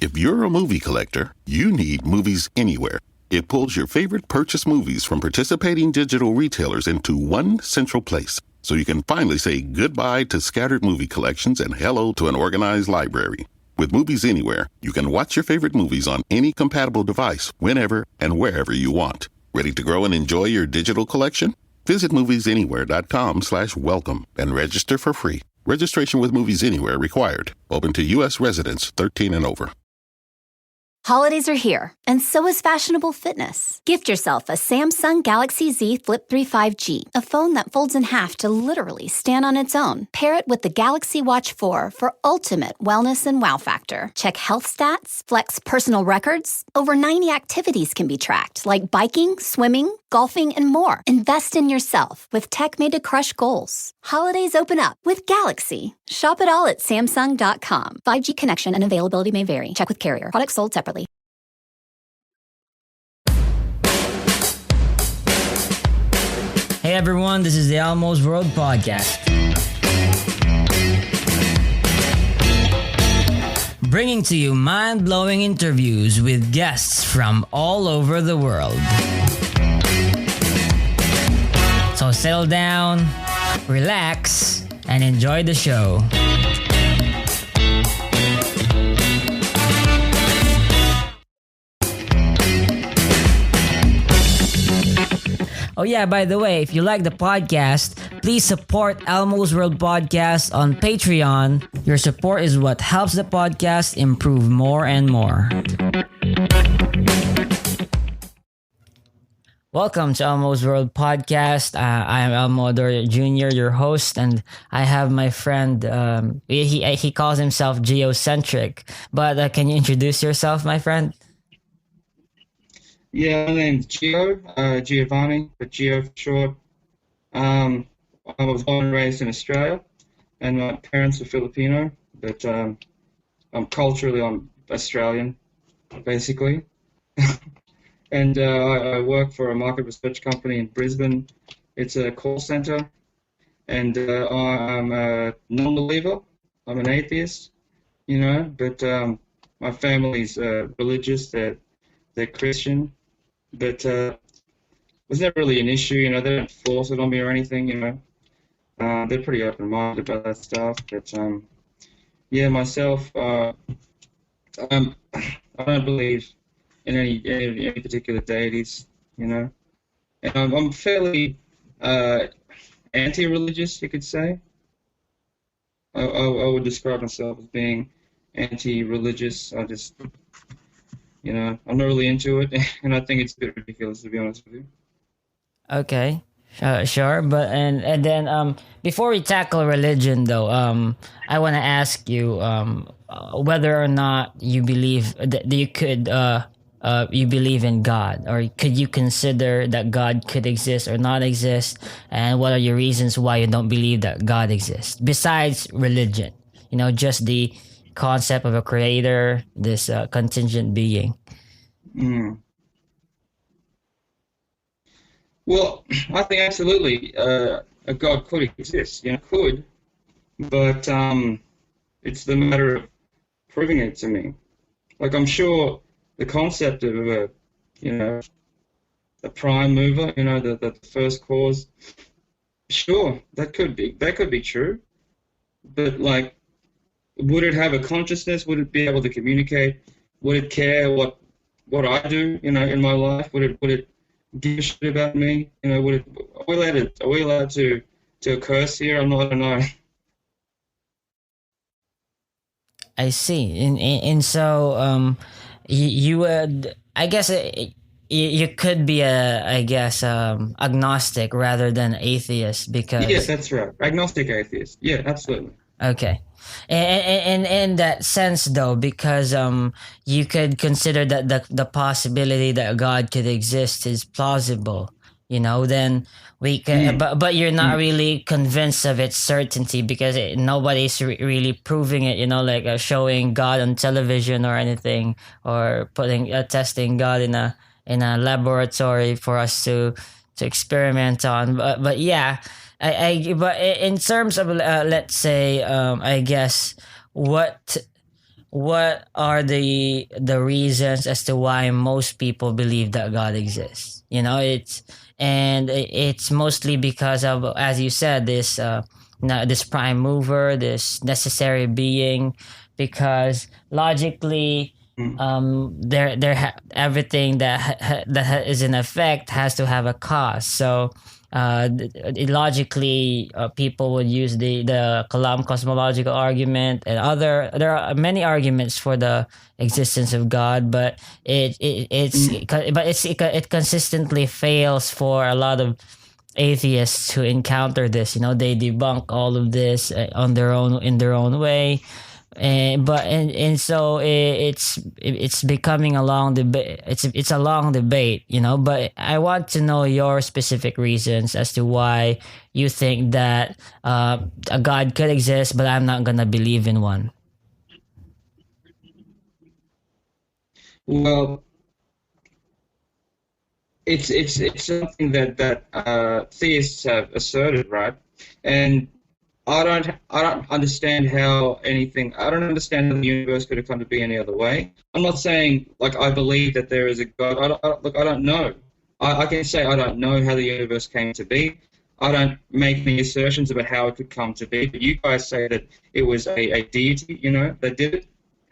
If you're a movie collector, you need Movies Anywhere. It pulls your favorite purchase movies from participating digital retailers into one central place, so you can finally say goodbye to scattered movie collections and hello to an organized library. With Movies Anywhere, you can watch your favorite movies on any compatible device, whenever and wherever you want. Ready to grow and enjoy your digital collection? Visit moviesanywhere.com/welcome and register for free. Registration with Movies Anywhere required. Open to U.S. residents 13 and over. Holidays are here, and so is fashionable fitness. Gift yourself a Samsung Galaxy Z Flip 3 5G, a phone that folds in half to literally stand on its own. Pair it with the Galaxy Watch 4 for ultimate wellness and wow factor. Check health stats, flex personal records. Over 90 activities can be tracked, like biking, swimming, golfing, and more. Invest in yourself with tech made to crush goals. Holidays open up with Galaxy. Shop it all at Samsung.com. 5G connection and availability may vary. Check with carrier. Products sold separately. Hey everyone, this is the Almost World Podcast. Bringing to you mind-blowing interviews with guests from all over the world. So settle down, relax, and enjoy the show. Oh yeah, by the way, if you like the podcast, please support Elmo's World Podcast on Patreon. Your support is what helps the podcast improve more and more. Welcome to Elmo's World Podcast. I am Elmo Ador Jr., your host, and I have my friend, he calls himself geocentric. But can you introduce yourself, my friend? Yeah, my name's Giovanni, but Gio for short. I was born and raised in Australia, and my parents are Filipino, but I'm Australian, basically. And I work for a market research company in Brisbane. It's a call center, and I'm a non-believer. I'm an atheist, but my family's religious. They're Christian. But it was never really an issue, they don't force it on me or anything, They're pretty open-minded about that stuff. But myself, I don't believe in any particular deities, And I'm fairly anti-religious, you could say. I would describe myself as being anti-religious. I'm not really into it, and I think it's a bit ridiculous, to be honest with you. Okay, sure. But and then before we tackle religion, though, I want to ask you whether or not you believe that you could you believe in God, or could you consider that God could exist or not exist, and what are your reasons why you don't believe that God exists besides religion? Just the concept of a creator, this contingent being. Well, I think absolutely a God could exist, but it's the matter of proving it to me. Like, I'm sure the concept of a prime mover, the first cause, sure, that could be true, but like, would it have a consciousness? Would it be able to communicate? Would it care what I do, in my life? Would it give a shit about me? Are we allowed to curse here? I don't know. I see. And so you would, I guess, you could be agnostic rather than atheist, because yes, that's right, agnostic atheist. Yeah, absolutely. Okay. And in that sense, though, because you could consider that the possibility that God could exist is plausible, then we can, but you're not really convinced of its certainty, because nobody's really proving it, like showing God on television or anything, or testing God in a laboratory for us to experiment on. But yeah. But in terms of let's say, I guess, what what are the reasons as to why most people believe that God exists? It's mostly because of, as you said, this prime mover, this necessary being, because logically, Mm. everything is in effect has to have a cause. So logically, people would use the Kalam cosmological argument, and there are many arguments for the existence of God, but Mm. it consistently fails for a lot of atheists who encounter this. They debunk all of this on their own, in their own way. And so it's becoming a long debate. It's a long debate, but I want to know your specific reasons as to why you think that a God could exist, but I'm not gonna believe in one. Well, it's something that theists have asserted, right? And I don't understand how anything. I don't understand how the universe could have come to be any other way. I'm not saying like I believe that there is a God. Look, I don't know. I can say I don't know how the universe came to be. I don't make any assertions about how it could come to be. But you guys say that it was a deity, that did it.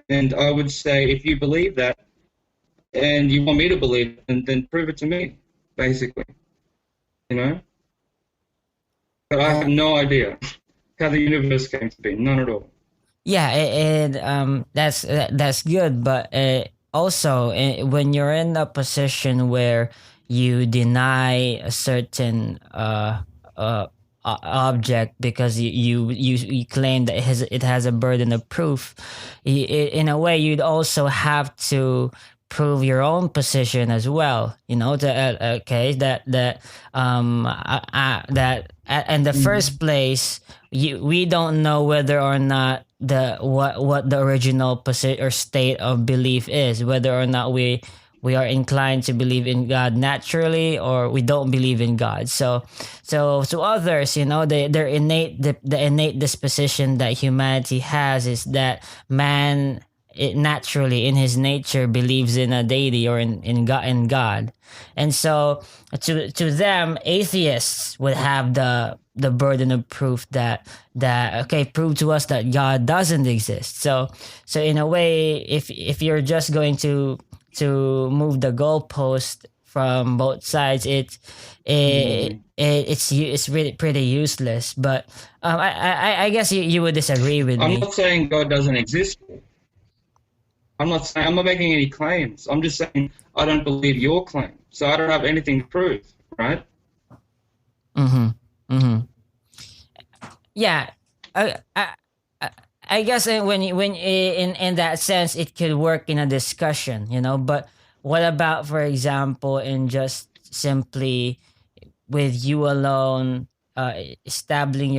And I would say if you believe that and you want me to believe it, then prove it to me, basically. You know. But I have no idea how the universe came to be. None at all. Yeah, that's good, but also when you're in a position where you deny a certain object because you claim that it has a burden of proof, in a way you'd also have to prove your own position as well. Okay, that in the first place, we don't know whether or not what the original position or state of belief is, whether or not we are inclined to believe in God naturally, or we don't believe in God. So to others, their the innate disposition that humanity has is that man, it naturally in his nature believes in a deity, or in God. And so to them, atheists would have the burden of proof that okay, prove to us that God doesn't exist. So in a way, if you're just going to move the goalpost from both sides, it's really pretty useless. But I guess you would disagree with I'm me. not saying God doesn't exist. I'm not making any claims. I'm just saying I don't believe your claim. So I don't have anything to prove, right? Mm-hmm. Mm-hmm. Yeah. I guess when in that sense it could work in a discussion, but what about, for example, in just simply with you alone, establishing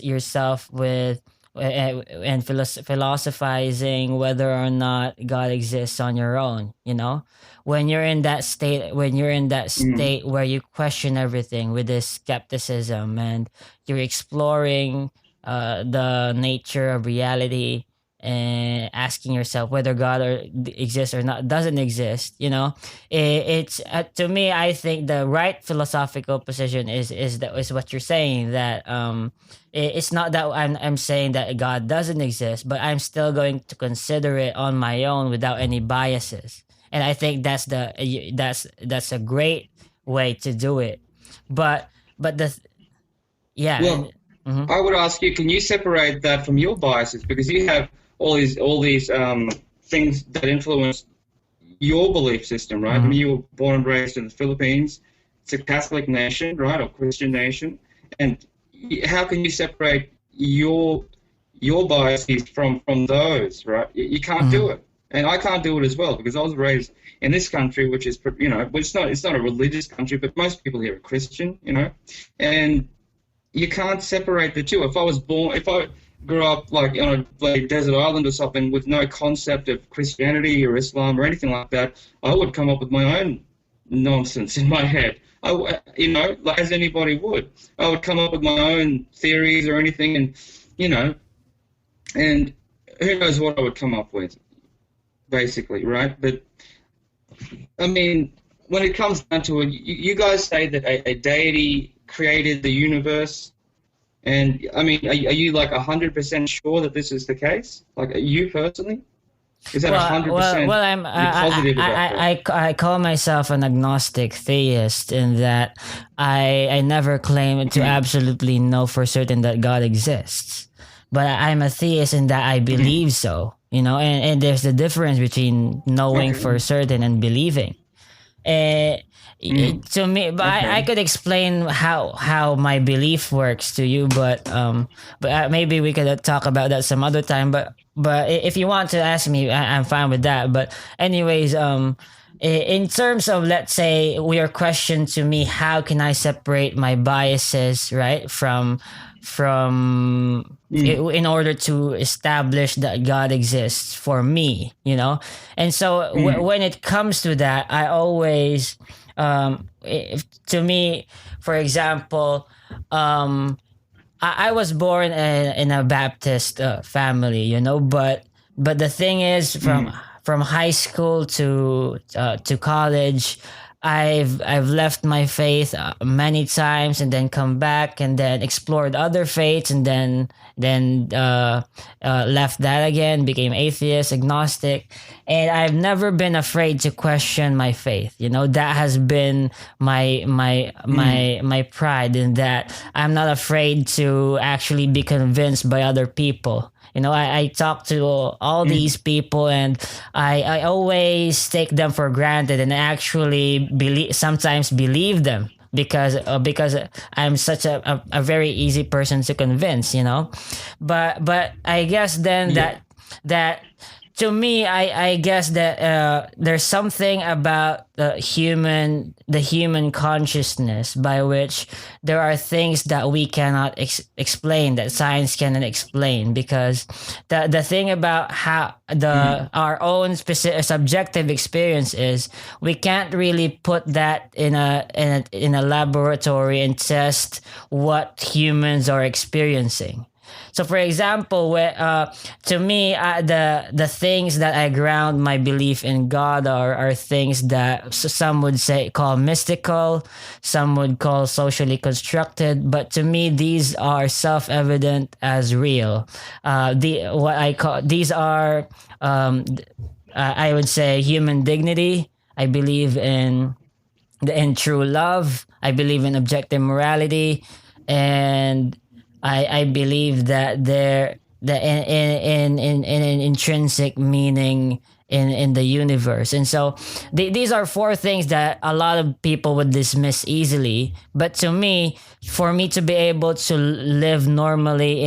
yourself with and philosophizing whether or not God exists on your own. When you're in that state, Mm. where you question everything with this skepticism, and you're exploring the nature of reality, and asking yourself whether God exists or not, doesn't exist. It's to me, I think the right philosophical position is what you're saying, that it's not that I'm saying that God doesn't exist, but I'm still going to consider it on my own without any biases. And I think that's a great way to do it. But yeah, and Well, mhm. I would ask you, can you separate that from your biases? Because you have all these things that influence your belief system, right? I mean, Mhm. you were born and raised in the Philippines. It's a Catholic nation, right, or Christian nation. And how can you separate your biases from those, right? You can't do Mhm. it, and I can't do it as well because I was raised in this country, which is well, it's not a religious country, but most people here are Christian, and you can't separate the two. If I grew up like on a desert island or something with no concept of Christianity or Islam or anything like that, I would come up with my own nonsense in my head. Like as anybody would. I would come up with my own theories or anything, and you know, and who knows what I would come up with. basically, right? But I mean, when it comes down to it, you guys say that a deity created the universe, and I mean, are you like 100% sure that this is the case? Like, you personally? Is that 100% I'm you're positive about that? I call myself an agnostic theist in that I never claim to absolutely know for certain that God exists, but I'm a theist in that I believe so. You know, and there's the difference between knowing Okay. for certain and believing. Uh, to me, but I Okay. could explain how my belief works to you, but maybe we could talk about that some other time. But if you want to ask me, I'm fine with that. But anyways, in terms of, let's say, your question to me, how can I separate my biases, right, from in order to establish that God exists for me, you know? And so when it comes to that, I always, to me, for example, I was born in a Baptist family, you know, but the thing is, from high school to college, I've left my faith many times and then come back and then explored other faiths and then left that again, became atheist, agnostic, and I've never been afraid to question my faith. You know, that has been my pride in that I'm not afraid to actually be convinced by other people. You know, I talk to all these people and I always take them for granted and actually sometimes believe them because I'm such a very easy person to convince, you know. But I guess then that to me, I guess that there's something about the human consciousness by which there are things that we cannot explain, that science cannot explain, because the thing about how our own specific subjective experience is, we can't really put that in a laboratory and test what humans are experiencing. So, for example, to me, the things that I ground my belief in God are things that some would say call mystical, some would call socially constructed, but to me, these are self-evident as real. What I call these are, I would say, human dignity. I believe in true love. I believe in objective morality, and I believe that in an intrinsic meaning in the universe. And so these are four things that a lot of people would dismiss easily, but to me, for me to be able to live normally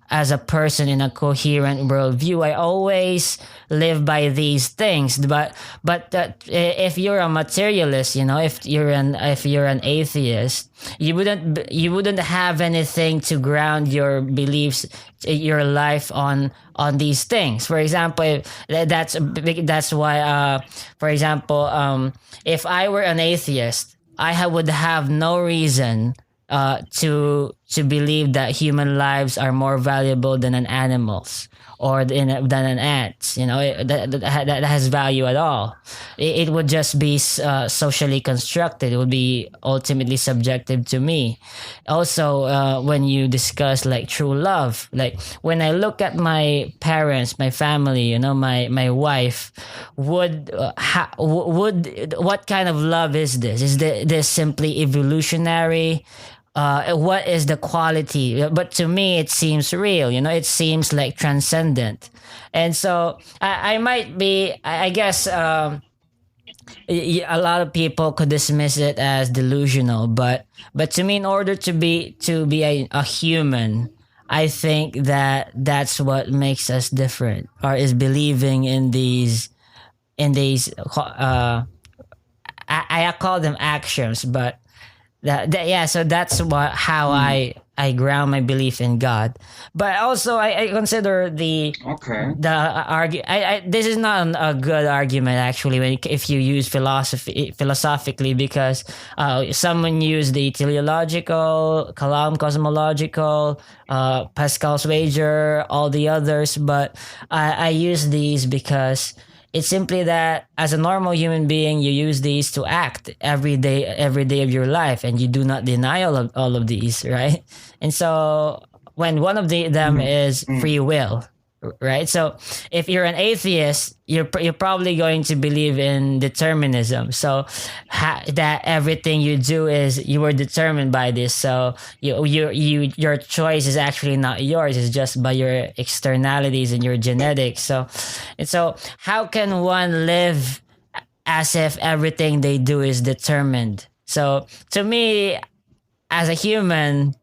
as a person in a coherent worldview, I always live by these things. But if you're a materialist, you know, if you're an atheist, you wouldn't have anything to ground your beliefs, your life on these things. For example, that's why for example, if I were an atheist, would have no reason to believe that human lives are more valuable than an animal's or than an ant's. You know, that has value at all. It would just be socially constructed. It would be ultimately subjective to me. Also, when you discuss like true love, like when I look at my parents, my family, you know, my wife, would what kind of love is this? Is this simply evolutionary? What is the quality? But to me, it seems real. You know, it seems like transcendent. And so I might be, I guess, a lot of people could dismiss it as delusional, but to me, in order to be a human, I think that that's what makes us different, or is believing in these I call them axioms, but yeah, so that's how I ground my belief in God. But also I consider the argue. This is not a good argument actually if you use philosophically, because someone used the teleological, Kalam cosmological, Pascal's wager, all the others, but I use these because It's simply that as a normal human being, you use these to act every day of your life, and you do not deny all of these, right? And so when one of them is free will, right? So if you're an atheist, you're probably going to believe in determinism. So that everything you do is you were determined by this. So your choice is actually not yours. It's just by your externalities and your genetics. So how can one live as if everything they do is determined? So to me, as a human,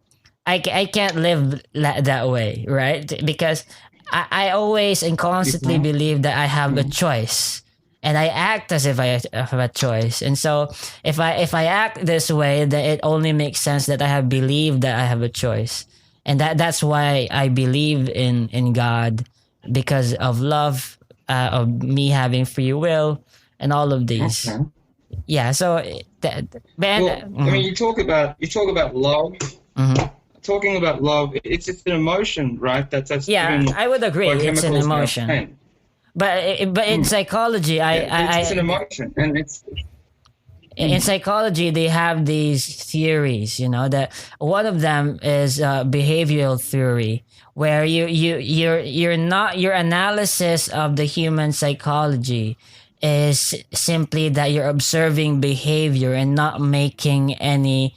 I can't live that way, right? Because I always and constantly believe that I have a choice, and I act as if I have a choice. And so if I act this way, then it only makes sense that I have believed that I have a choice, and that's why I believe in God, because of love, of me having free will, and all of these. Okay. Yeah. So Well, I mean, you talk about love. Talking about love, it's an emotion, right? That's yeah, driven I would agree. by It's an chemicals in our emotion. brain. But in psychology, It's an emotion, and it's in psychology they have these theories, that one of them is behavioral theory, where your analysis of the human psychology is simply that you're observing behavior and not making any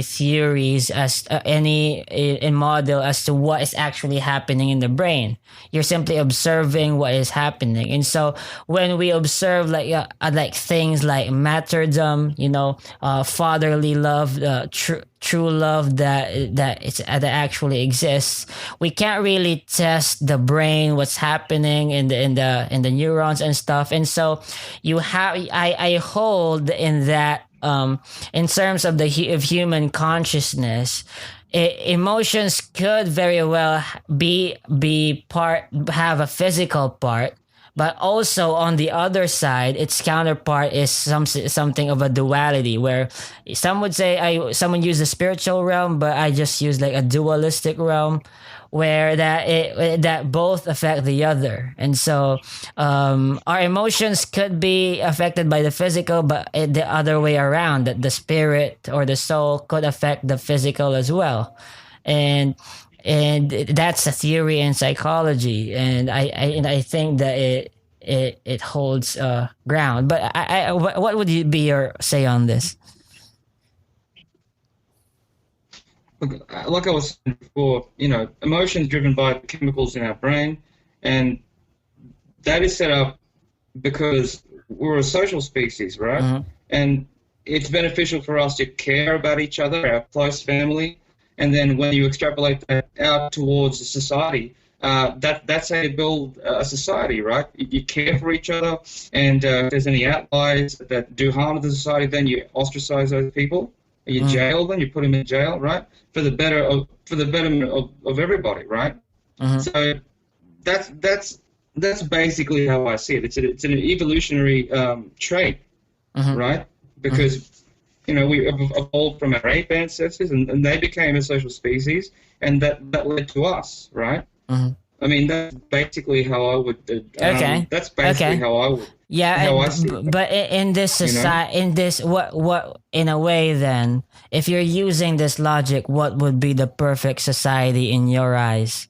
theories as any a model as to what is actually happening in the brain. You're simply observing what is happening. And so when we observe like things like martyrdom, fatherly love, true love that actually exists, we can't really test the brain, what's happening in the neurons and stuff. And so I hold in that, in terms of of human consciousness, emotions could very well have a physical part, but also on the other side, its counterpart is something of a duality, where someone use the spiritual realm, but I just use like a dualistic realm, where that both affect the other. And so our emotions could be affected by the physical, but the other way around, that the spirit or the soul could affect the physical as well. And that's a theory in psychology, and I think that it holds ground. But what would be your say on this? like I was saying before, emotions driven by the chemicals in our brain, and that is set up because we're a social species, right? And it's beneficial for us to care about each other, our close family, and then when you extrapolate that out towards a society, that's how you build a society, right? You care for each other, and if there's any outliers that do harm to the society, then you ostracize those people. You jail them, you put them in jail, right? For the betterment of everybody, right? So that's basically how I see it. It's an evolutionary trait, right? Because we evolved from our ape ancestors, and they became a social species, and that led to us, right? I mean, that's basically how I would. Okay. That's basically how I would. Yeah, how I see it. but in this society, in this what in a way, then, if you're using this logic, what would be the perfect society in your eyes?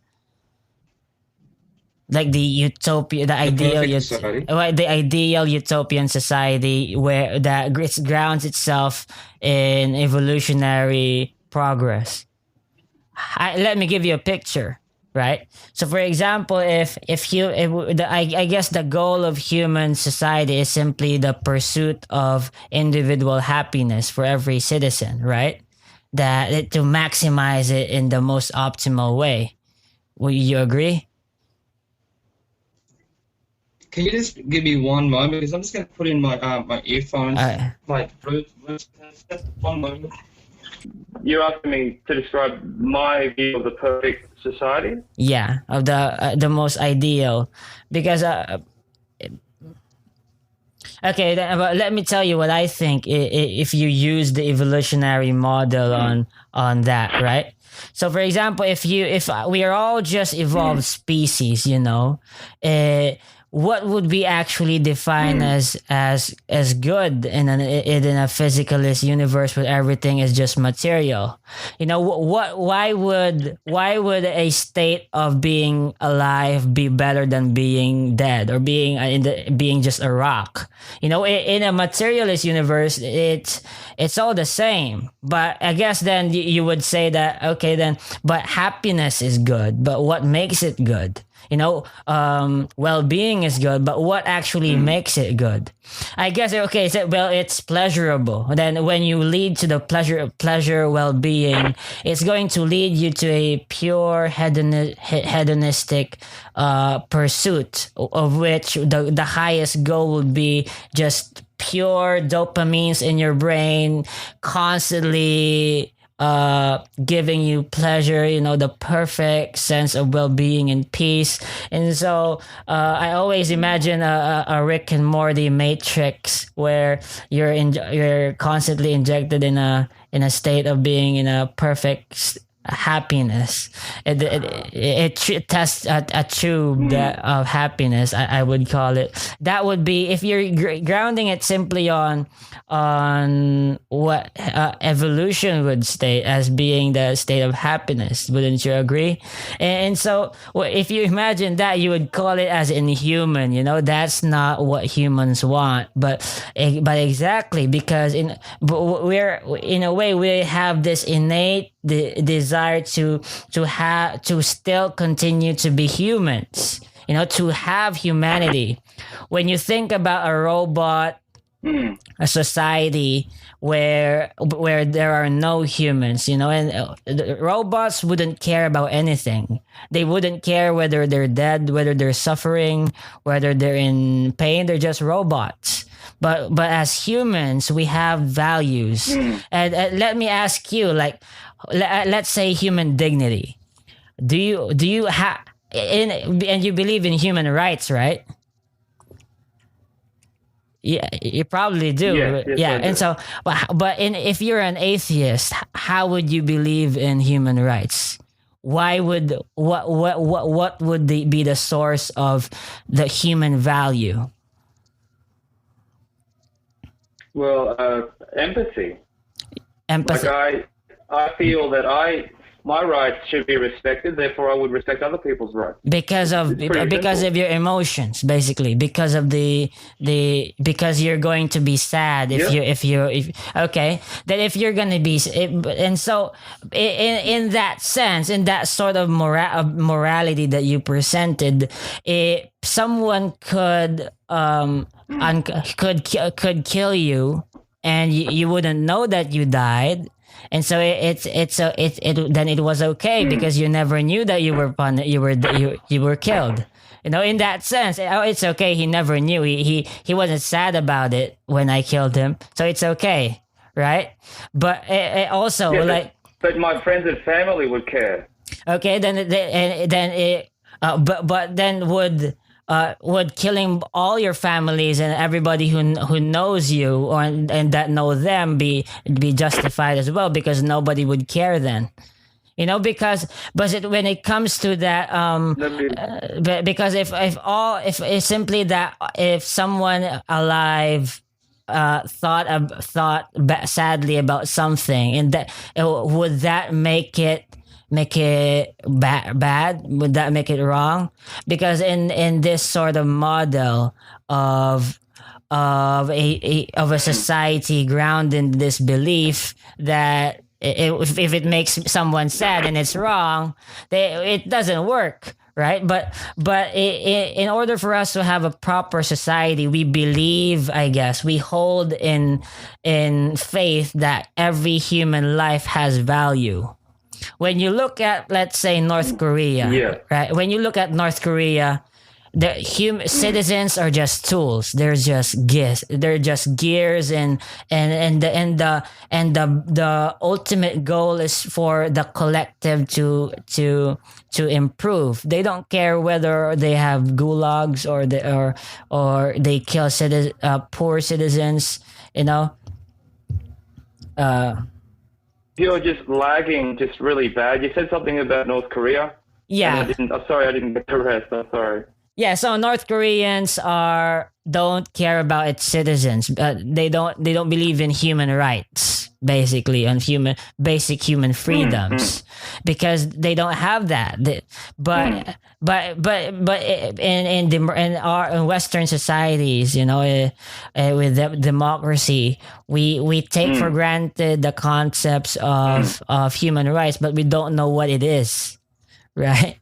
Like the utopia, the ideal utopian society where that grounds itself in evolutionary progress. Let me give you a picture. Right. So, for example, I guess the goal of human society is simply the pursuit of individual happiness for every citizen, right? To maximize it in the most optimal way. Would you agree? Can you just give me one moment? Because I'm just going to put in my my earphones. My Bluetooth. Just one moment. You're asking me to describe my view of the perfect society? Yeah, of the most ideal, because okay. But let me tell you what I think. If you use the evolutionary model on that, right? So, for example, if we are all just evolved species, what would we actually define as good in a physicalist universe where everything is just material? You know, why would a state of being alive be better than being dead or being just a rock? You know, in a materialist universe, it's all the same. But I guess then you would say that, okay, then, but happiness is good. But what makes it good? You know, well-being is good, but what actually makes it good? I guess, okay, so, well, it's pleasurable. Then when you lead to the pleasure, well-being, it's going to lead you to a pure hedonistic pursuit, of which the highest goal would be just pure dopamines in your brain, constantly giving you pleasure, you know, the perfect sense of well-being and peace. And so I always imagine a Rick and Morty Matrix where you're constantly injected in a state of being in a perfect happiness. It tests a tube of happiness, I would call it. That would be, if you're grounding it simply on what evolution would state as being the state of happiness. Wouldn't you agree? And so, if you imagine that, you would call it as inhuman. You know, that's not what humans want. But exactly, because we're in a way, we have this innate desire to still continue to be humans. You know, to have humanity. When you think about a robot, a society where there are no humans, you know, and the robots wouldn't care about anything. They wouldn't care whether they're dead, whether they're suffering, whether they're in pain. They're just robots. But as humans, we have values. And let me ask you, like, let's say human dignity. Do you have and you believe in human rights, right? Yeah, you probably do. Yes, Yeah, I do. and so, if you're an atheist, how would you believe in human rights? Why would what would be the source of the human value? Well, empathy. Empathy. Like I feel that my rights should be respected. Therefore, I would respect other people's rights. Because of your emotions, basically, because of because you're going to be sad if okay, then if you're going to be, and so in that sense, in that sort of morality that you presented, someone could could kill you and you wouldn't know that you died. And so then it was okay because you never knew that you were killed. You know, in that sense, it's okay. He never knew. He wasn't sad about it when I killed him, so it's okay, right? But it also, like, but my friends and family would care. Okay, but then would killing all your families and everybody who knows you and that know them be justified as well, because nobody would care then, you know, because when it comes to that because if it's simply that if someone alive thought sadly about something, and that would that make it bad? Would that make it wrong? Because in this sort of model of a society grounded in this belief that if it makes someone sad and it's wrong, it doesn't work, right? But in order for us to have a proper society, we believe, I guess, we hold in faith that every human life has value. When you look at, let's say, North Korea, right? When you look at North Korea, the citizens are just tools. They're just gears. They're just gears, and the ultimate goal is for the collective to improve. They don't care whether they have gulags or they kill poor citizens. You know. You're just lagging, just really bad. You said something about North Korea. Yeah. I'm sorry, I didn't get the rest. I'm sorry. Yeah, so North Koreans don't care about its citizens. They don't believe in human rights, basically, on basic human freedoms, because they don't have that. But in Western societies, with democracy, we take for granted the concepts of human rights, but we don't know what it is. Right.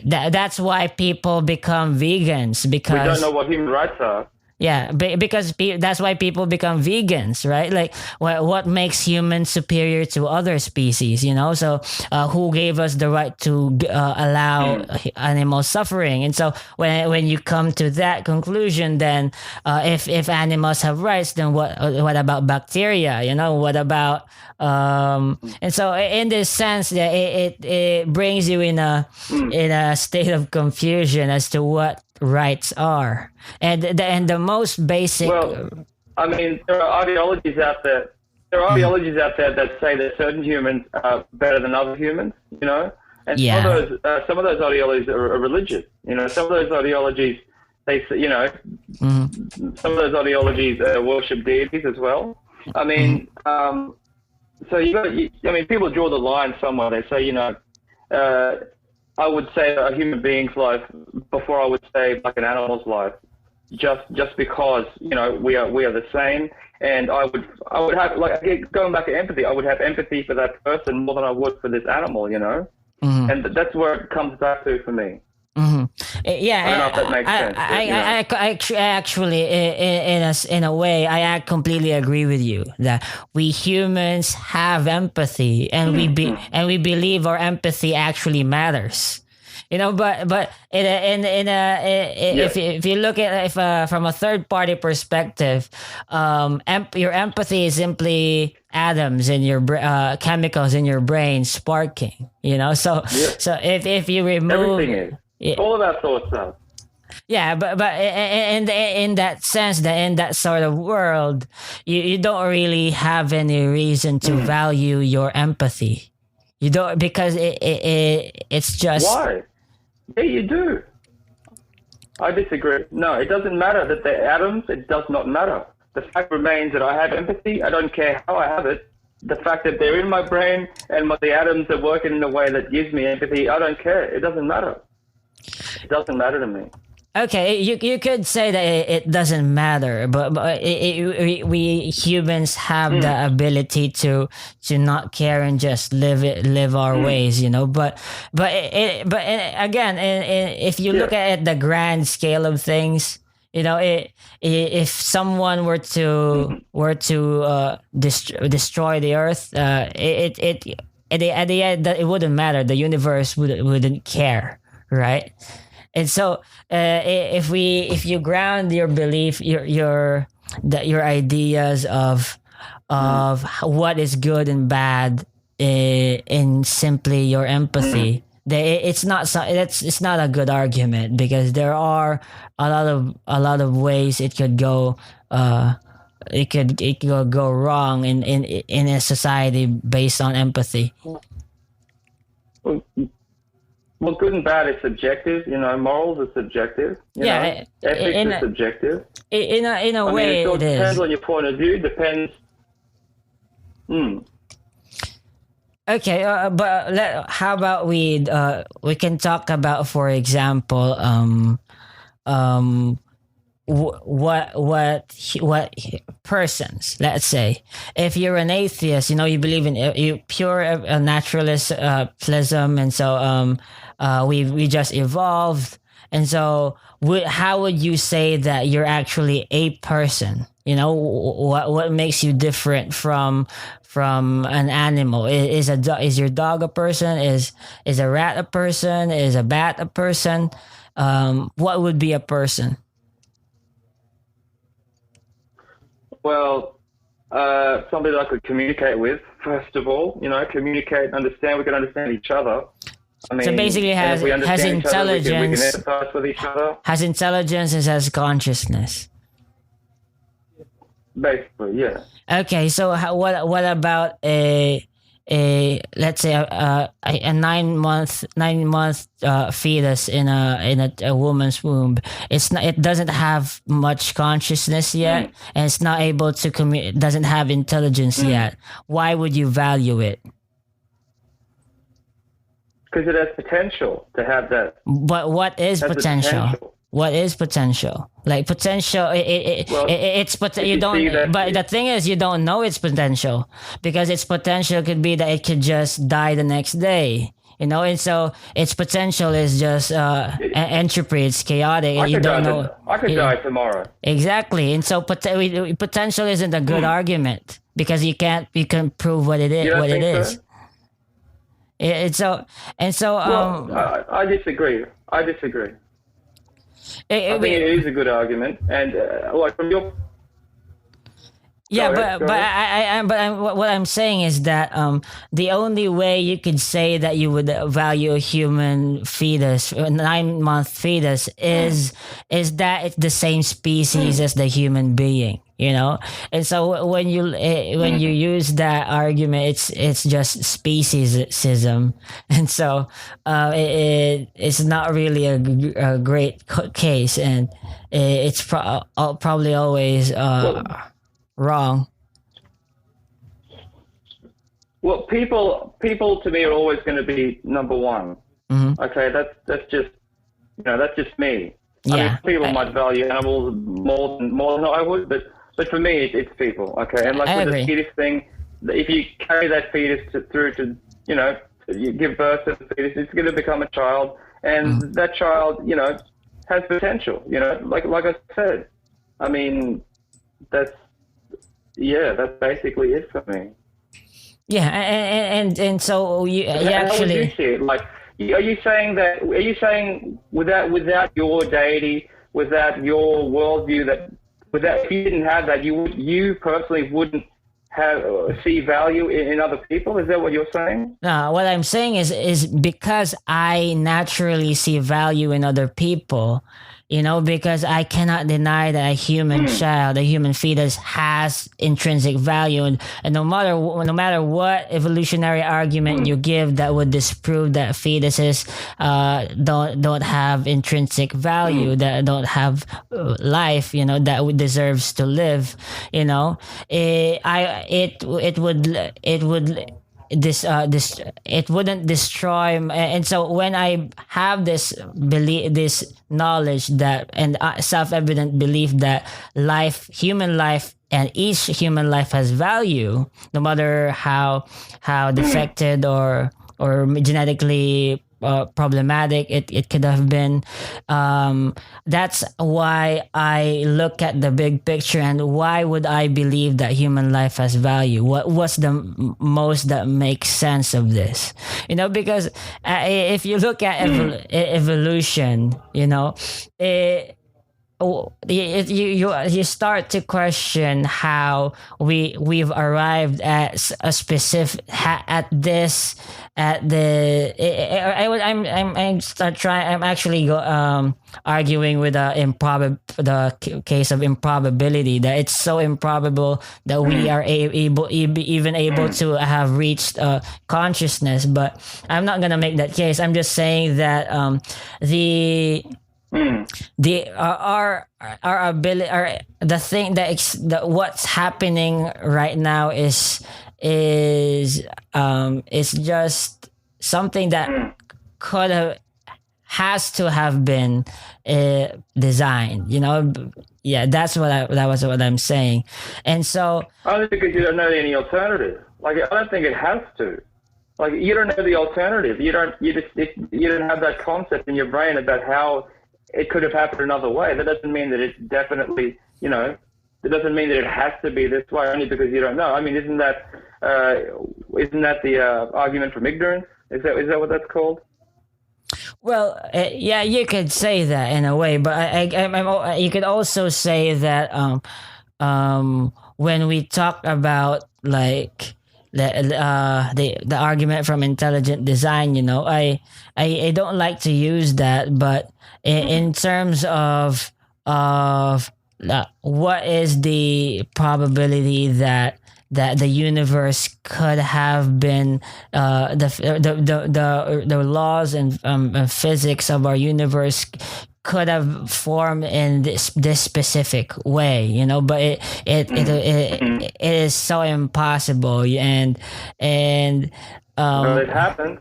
That's why people become vegans, We don't know because what human rights are. yeah, because that's why people become vegans, right? Like what makes humans superior to other species, So who gave us the right to allow animal suffering? And so when you come to that conclusion, then if animals have rights, then what about bacteria? What about and so in this sense, that it brings you in a state of confusion as to what rights are, and the most basic. Well, I mean, there are ideologies out there. There are ideologies out there that say that certain humans are better than other humans. And Yeah. some of those ideologies are religious. Some of those ideologies some of those ideologies worship deities as well. I mean, so people draw the line somewhere. They say, I would say a human being's life before I would say like an animal's life, just because we are the same. And I would have, like, going back to empathy, I would have empathy for that person more than I would for this animal. And that's where it comes back to for me. Yeah, I don't know if that makes sense. I actually, in a way, I completely agree with you that we humans have empathy, and we believe our empathy actually matters. But if you look at it from a third party perspective, your empathy is simply atoms in your chemicals in your brain sparking. So if you remove Everything is. All of our thoughts are. yeah, but in that sense, that in that sort of world, you don't really have any reason to value your empathy. You don't, because it's just. Why? Yeah, you do. I disagree. No, it doesn't matter that they're atoms. It does not matter. The fact remains that I have empathy. I don't care how I have it. The fact that they're in my brain and the atoms are working in a way that gives me empathy, I don't care. It doesn't matter. It doesn't matter to me. Okay, you could say that it doesn't matter, but we humans have the ability to not care and just live our ways, But again, if you look at the grand scale of things, if someone were to destroy the earth, at the end it wouldn't matter. The universe wouldn't care. Right. And so if you ground your belief, your ideas of what is good and bad in simply your empathy, it's not a good argument, because there are a lot of ways it could go it could go wrong in a society based on empathy. Well, good and bad is subjective. Morals are subjective. Ethics is subjective. In a way, it all it depends is. on your point of view. Depends. Okay, but how about we can talk about, for example, what persons, let's say, if you're an atheist, you believe in you pure naturalism, and so we just evolved, and so how would you say that you're actually a person? What makes you different from an animal? Is your dog a person? Is a rat a person? Is a bat a person? What would be a person? Well, somebody that I could communicate with, first of all. Communicate, understand. We can understand each other. I mean, So basically, and if we has understand each other, we can intelligence, empathize with each other. has intelligence, and has consciousness. Basically, yeah. Okay, so what about let's say a 9 month fetus in a woman's womb, it doesn't have much consciousness yet, and it's not able to doesn't have intelligence yet. Why would you value it? Because it has potential to have that. But what is Has the potential? potential. What is potential? Like potential, it's you don't. But the thing is, you don't know its potential, because its potential could be that it could just die the next day. And so its potential is just entropy. It's chaotic, and you don't know. I could die tomorrow. Exactly, and so potential isn't a good argument, because you can prove what it is. You don't What it think is. so? I disagree. I disagree. I think it is a good argument, and like from your what I'm saying is that the only way you could say that you would value a human fetus, a 9-month fetus, is that it's the same species as the human being. And so when you use that argument, it's just speciesism, and so it's not really a great case, and it's probably always wrong. Well, people to me are always going to be number one. Mm-hmm. Okay, that's just me. Yeah. I mean, people might value animals more than I would, but for me, it's people. Okay, and like I with agree. the fetus thing, if you carry that fetus through to you give birth to the fetus, it's going to become a child, and that child has potential. Like I said, I mean, that's basically it for me. Yeah, and so you How would actually. you see it? Like, are you saying without your deity, without your worldview, if you didn't have that, you personally wouldn't see value in other people? Is that what you're saying? No, what I'm saying is because I naturally see value in other people, because I cannot deny that a human child, a human fetus, has intrinsic value, and no matter what evolutionary argument you give that would disprove that fetuses don't have intrinsic value, that don't have life, that deserves to live, it wouldn't destroy and so when I have this belief, this knowledge that, and self-evident belief that human life, and each human life has value, no matter how defected or genetically problematic it could have been. That's why I look at the big picture, and why would I believe that human life has value? What's the most that makes sense of this? Because if you look at evolution, you start to question how we've arrived at a specific I'm actually arguing with the case of improbability, that it's so improbable that we are even able to have reached consciousness. But I'm not gonna make that case. I'm just saying that our ability, the thing that what's happening right now is just something that has to have been designed. Yeah, that's what I'm saying. And so Only because you don't know any alternative. Like, I don't think it has to. Like, you don't know the alternative. You don't have that concept in your brain about how it could have happened another way. That doesn't mean that it's definitely, it doesn't mean that it has to be this way only because you don't know. I mean, isn't that the argument from ignorance? Is that what that's called? Well, yeah, you could say that in a way, but you could also say that when we talk about like the argument from intelligent design, I don't like to use that, but in terms of what is the probability that that the universe could have been the laws and physics of our universe could have formed in this specific way, but it is so impossible. And Well, it happened.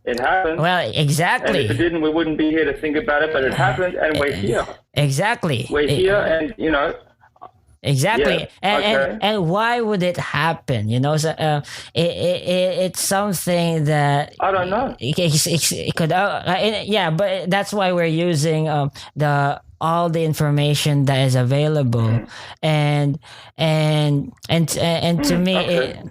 It happened. well, And exactly. if it didn't, we wouldn't be here to think about it. But it happened, and we're here. Exactly. We're here, and Exactly. Yeah, And, okay. and why would it happen? So, it's something that I don't know. it could, yeah, but that's why we're using the all the information that is available, and to me, Okay.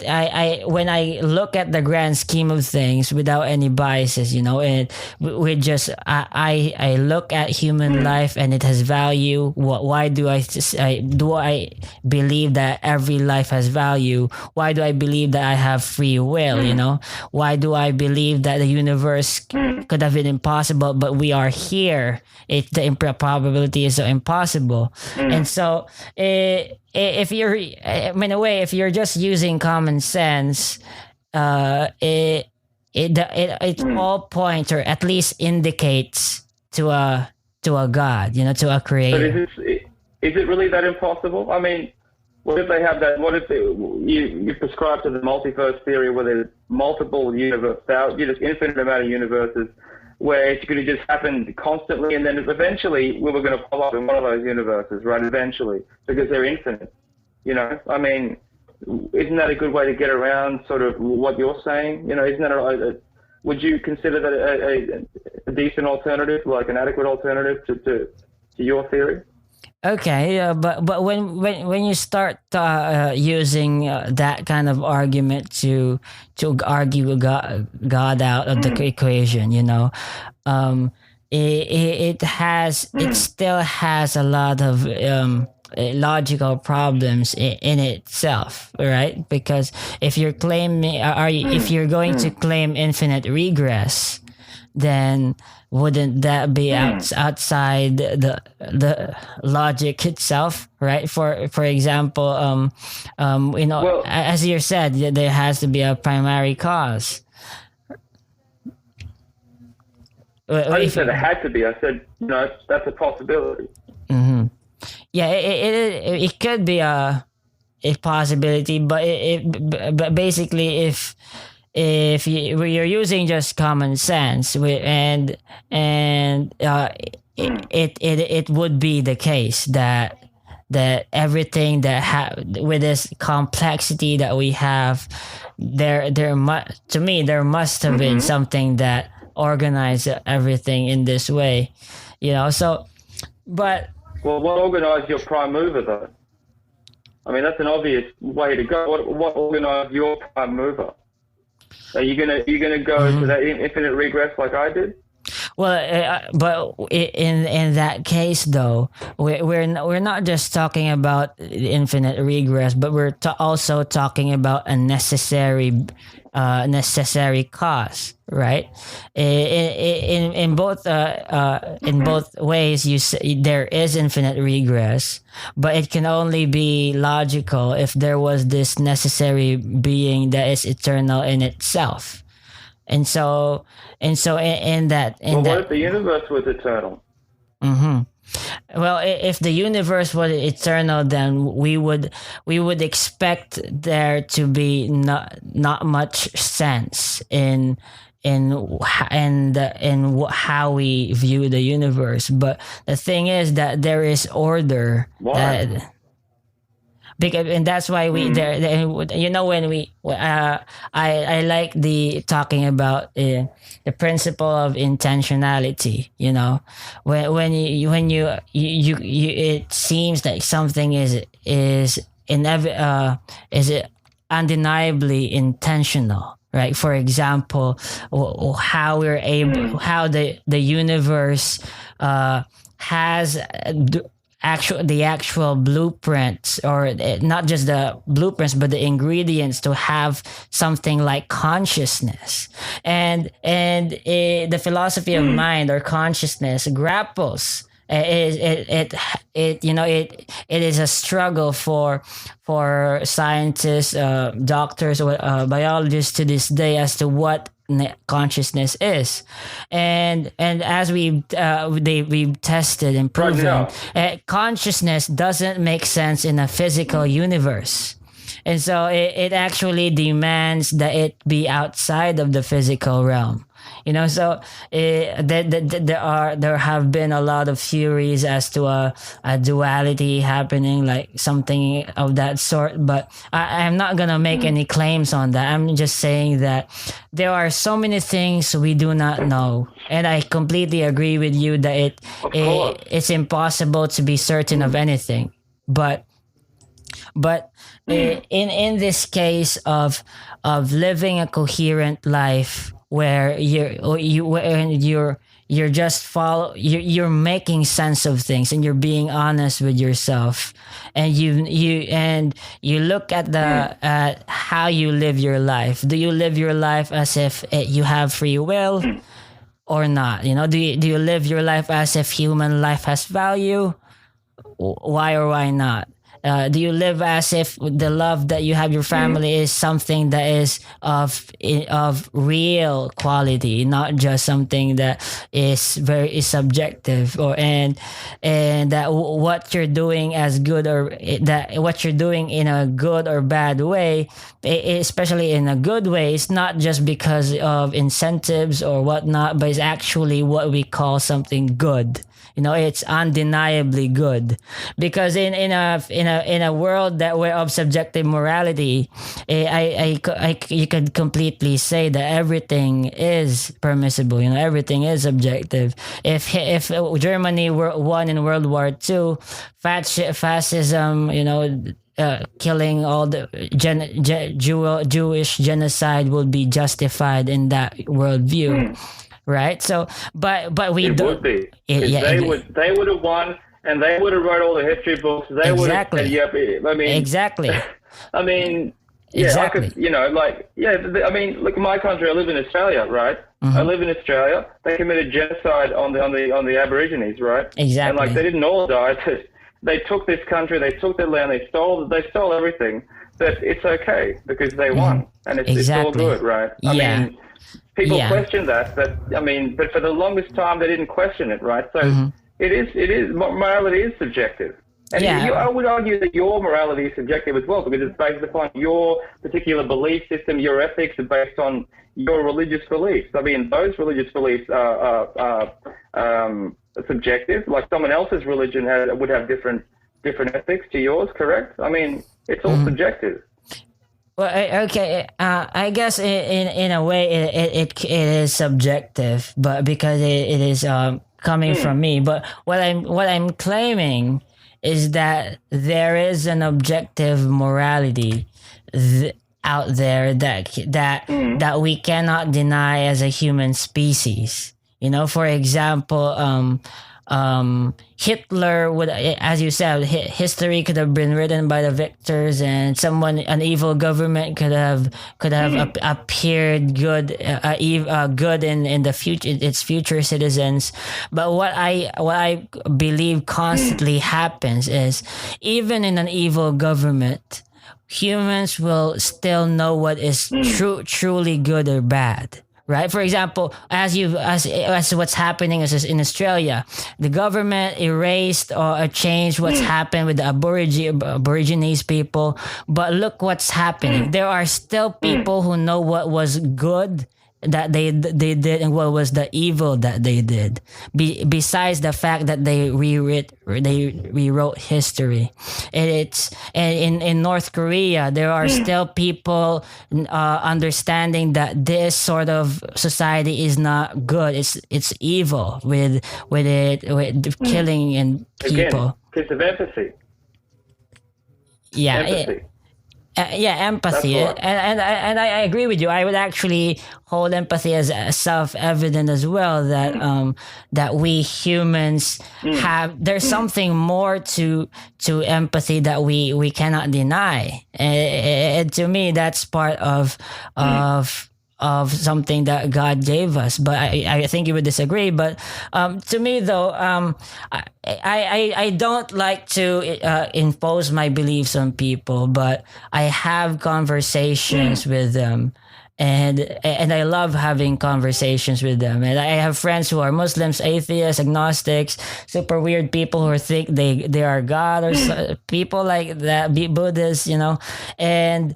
I when I look at the grand scheme of things without any biases, and we just I look at human life and it has value. Why do I believe that every life has value? Why do I believe that I have free will? Why do I believe that the universe could have been impossible, but we are here? The probability is so impossible. And so if you're in a way, if you're just using common sense, it all points, or at least indicates, to a God, to a But creator. is it really that impossible? I mean, what if they have that? What if you prescribe to the multiverse theory, where there's multiple universe, just infinite amount of universes, where it could have just happened constantly, and then eventually we were going to pop up in one of those universes, right? Eventually, because they're infinite. I mean, isn't that a good way to get around sort of what you're saying? Isn't that would you consider that a decent alternative, like an adequate alternative to your theory? Okay, but when you start using that kind of argument to argue God out of the equation, it still has a lot of logical problems in itself, right? Because if you're claiming, if you're going to claim infinite regress, then wouldn't that be outside the logic itself, right? For example, Well, as you said, there has to be a primary cause. I didn't If say you- there had to be. I said, that's a possibility. yeah, it could be a possibility, but but basically, if you're using just common sense, it would be the case that everything with this complexity that we have, to me there must have been something that organized everything in this way, so. But Well, what organised your prime mover, though? I mean, that's an obvious way to go. What organised your prime mover? Are you gonna go to that infinite regress like I did? well, but in that case, though, we're not just talking about infinite regress, but we're also talking about a necessary cause, right? In both ways, there is infinite regress, but it can only be logical if there was this necessary being that is eternal in itself. And so in that What if the universe was eternal? well, if the universe was eternal, then we would expect there to be not much sense in how we view the universe. But the thing is that there is order. Why? Because, and that's why when we I like the talking about the principle of intentionality. When you it seems like something is undeniably intentional, right? For example, how we're able, how the universe has the actual blueprints, or not just the blueprints, but the ingredients to have something like consciousness, and the philosophy of mind or consciousness grapples It is a struggle for scientists, doctors, or biologists to this day as to what consciousness is, and as we've tested and proven, now. consciousness doesn't make sense in a physical universe. And so it actually demands that it be outside of the physical realm. So there have been a lot of theories as to a duality happening, like something of that sort. But I'm not gonna make any claims on that. I'm just saying that there are so many things we do not know, and I completely agree with you that it's impossible to be certain of anything. But in this case of living a coherent life where you're just you're making sense of things, and you're being honest with yourself, and you look at how you live your life. Do you live your life as if you have free will or not? Do you live your life as if human life has value? Why or why not? Do you live as if the love that you have your family is something that is of real quality, not just something that is very subjective, and that what you're doing as good, or that what you're doing in a good or bad way, especially in a good way, it's not just because of incentives or whatnot, but it's actually what we call something good. It's undeniably good, because in a world that we're of subjective morality, you could completely say that everything is permissible. Everything is subjective. If Germany won in World War II, fascism, killing all the Jewish genocide would be justified in that worldview. Right. So, but we it don't. Would be. They would have won, and they would have wrote all the history books. They exactly. would have. Yeah. I mean. Exactly. I mean. Yeah. Exactly. I could. I mean, look, my country. I live in Australia, right? Mm-hmm. I live in Australia. They committed genocide on the Aborigines, right? Exactly. And they didn't all die. They took this country. They took their land. They stole everything. But it's okay because they won, and it's all good, right? I mean, people question that, but for the longest time they didn't question it, right? So it is morality is subjective, and I would argue that your morality is subjective as well, because it's based upon your particular belief system. Your ethics are based on your religious beliefs. I mean, those religious beliefs are subjective. Like someone else's religion would have different ethics to yours, correct? I mean, it's all subjective. Well, okay. I guess in a way it is subjective, but because it is coming from me. But what I'm claiming is that there is an objective morality out there that we cannot deny as a human species. For example, Hitler would, as you said, history could have been written by the victors, and an evil government could have appeared good, good in the future, its future citizens. But what I believe constantly happens is, even in an evil government, humans will still know what is truly good or bad. Right. For example, as what's happening is in Australia, the government erased or changed what's happened with the Aborigines people. But look what's happening. There are still people who know what was good that they did and what was the evil that they did. Besides the fact that they rewrote history. And in North Korea, there are still people understanding that this sort of society is not good. It's evil with killing and people. Again, because of empathy. Yeah. Empathy. Empathy, and I agree with you. I would actually hold empathy as self-evident as well, that we humans have. There's something more to empathy that we cannot deny, and to me, that's part of of something that God gave us. But I think you would disagree. But to me, though, I don't like to impose my beliefs on people, but I have conversations with them. And I love having conversations with them. And I have friends who are Muslims, atheists, agnostics, super weird people who think they are God, or people like that, Buddhists, and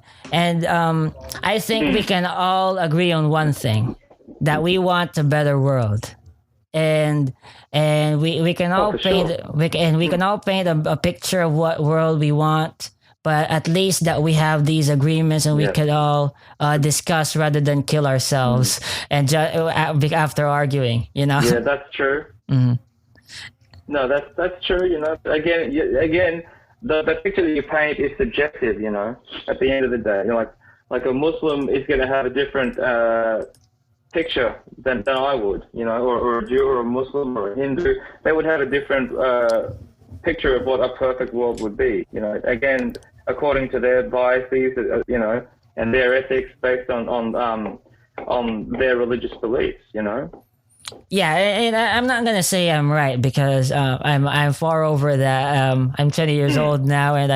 I think we can all agree on one thing, that we want a better world. And we can all we can all paint a picture of what world we want, but at least that we have these agreements, and we could all discuss rather than kill ourselves and after arguing. Yeah, that's true. Mm-hmm. No, that's true. Again, the picture that you paint is subjective. At the end of the day, like a Muslim is going to have a different picture than I would. Or a Jew or a Muslim or a Hindu, they would have a different picture of what a perfect world would be. Again, according to their biases, and their ethics based on their religious beliefs. Yeah, and I'm not gonna say I'm right, because I'm far over that. I'm 20 years old now, and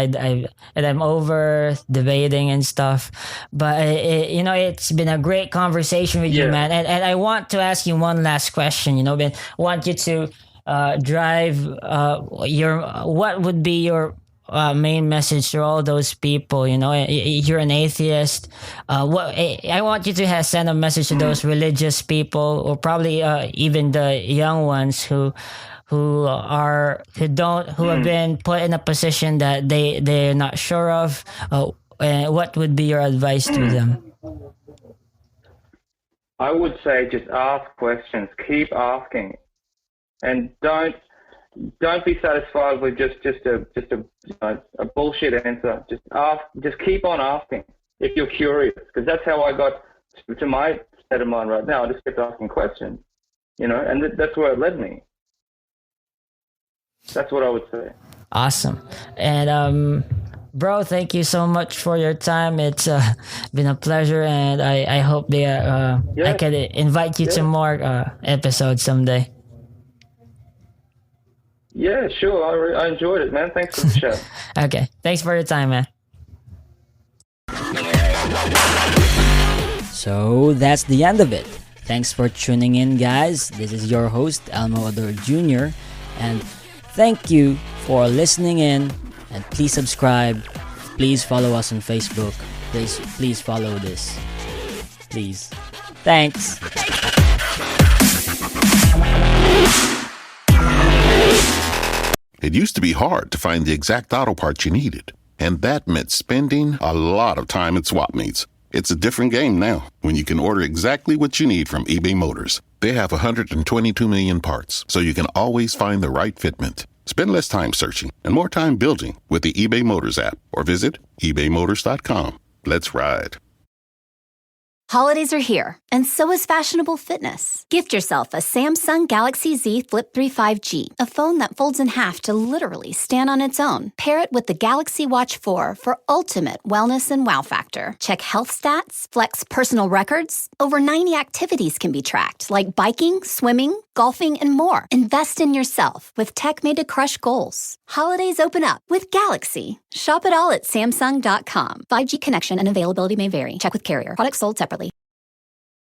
I'm over debating and stuff. But it's been a great conversation with you, man. And I want to ask you one last question. Ben, I want you to drive what would be your main message to all those people. You're an atheist. I want you to send a message to those religious people, or probably even the young ones who have been put in a position that they're not sure of. What would be your advice to them? I would say just ask questions. Keep asking, and don't be satisfied with just a bullshit answer. Just ask. Just keep on asking if you're curious, because that's how I got to my state of mind right now. I just kept asking questions, and that's where it led me. That's what I would say. Awesome. And bro, thank you so much for your time. It's been a pleasure, and I hope I can invite you to more episodes someday. Yeah, sure. I enjoyed it, man. Thanks for the show. Okay. Thanks for your time, man. So that's the end of it. Thanks for tuning in, guys. This is your host, Elmo Ador Jr. And thank you for listening in. And please subscribe. Please follow us on Facebook. Please follow this. Please. Thanks. It used to be hard to find the exact auto parts you needed, and that meant spending a lot of time at swap meets. It's a different game now when you can order exactly what you need from eBay Motors. They have 122 million parts, so you can always find the right fitment. Spend less time searching and more time building with the eBay Motors app, or visit ebaymotors.com. Let's ride. Holidays are here, and so is fashionable fitness. Gift yourself a Samsung Galaxy Z Flip 3 5G, a phone that folds in half to literally stand on its own. Pair it with the Galaxy Watch 4 for ultimate wellness and wow factor. Check health stats, flex personal records. Over 90 activities can be tracked, like biking, swimming, golfing, and more. Invest in yourself with tech made to crush goals. Holidays open up with Galaxy. Shop it all at Samsung.com. 5G connection and availability may vary. Check with carrier. Products sold separately.